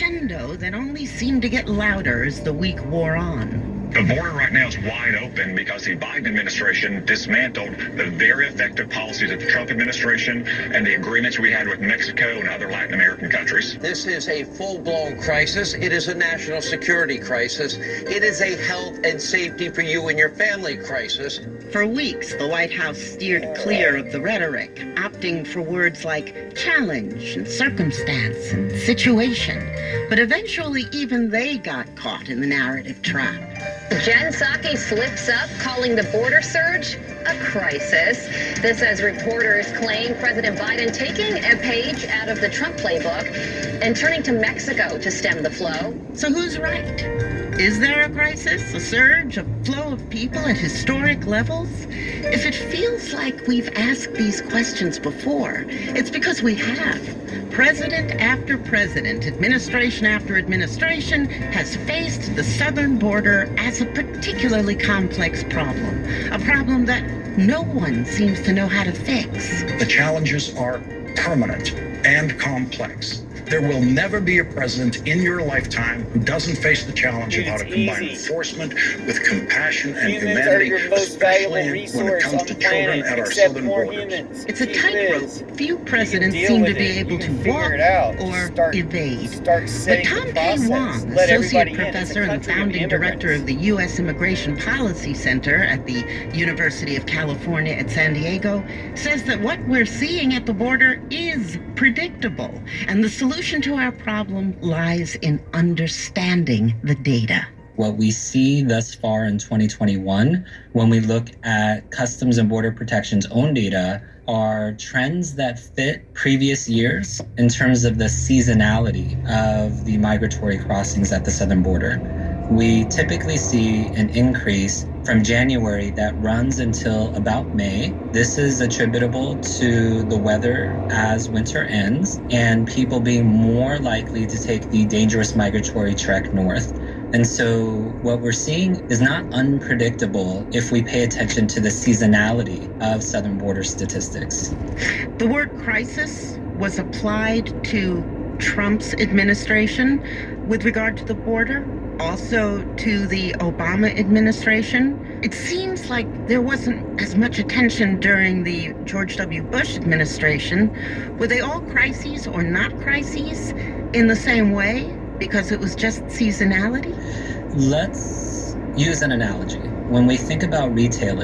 crescendo that only seemed to get louder as the week wore on. The border right now is wide open because the Biden administration dismantled the very effective policies of the Trump administration and the agreements we had with Mexico and other Latin American countries. This is a full-blown crisis. It is a national security crisis. It is a health and safety for you and your family crisis. For weeks, the White House steered clear of the rhetoric, opting for words like challenge and circumstance and situation. But eventually, even they got caught in the narrative trap. Jen Psaki slips up, calling the border surge a crisis. This as reporters claim President Biden taking a page out of the Trump playbook and turning to Mexico to stem the flow. So who's right? Is there a crisis, a surge, a flow of people at historic levels? If it feels like we've asked these questions before, it's because we have. President after president, administration after administration has faced the southern border as a particularly complex problem, a problem that no one seems to know how to fix. The challenges are permanent and complex. There will never be a president in your lifetime who doesn't face the challenge of how to combine enforcement with compassion and humanity, especially when it comes to children at our southern borders. It's a tightrope few presidents seem to be able to walk or evade. But Tom K. Wong, associate professor and founding director of the U.S. Immigration Policy Center at the University of California at San Diego, says that what we're seeing at the border is predictable, and the solution to our problem lies in understanding the data. What we see thus far in 2021, when we look at Customs and Border Protection's own data, are trends that fit previous years in terms of the seasonality of the migratory crossings at the southern border. We typically see an increase from January that runs until about May. This is attributable to the weather as winter ends and people being more likely to take the dangerous migratory trek north. And so what we're seeing is not unpredictable if we pay attention to the seasonality of southern border statistics. The word crisis was applied to Trump's administration with regard to the border, also to the Obama administration. It seems like there wasn't as much attention during the George W. Bush administration. Were they all crises or not crises in the same way because it was just seasonality? Let's use an analogy. When we think about retailers,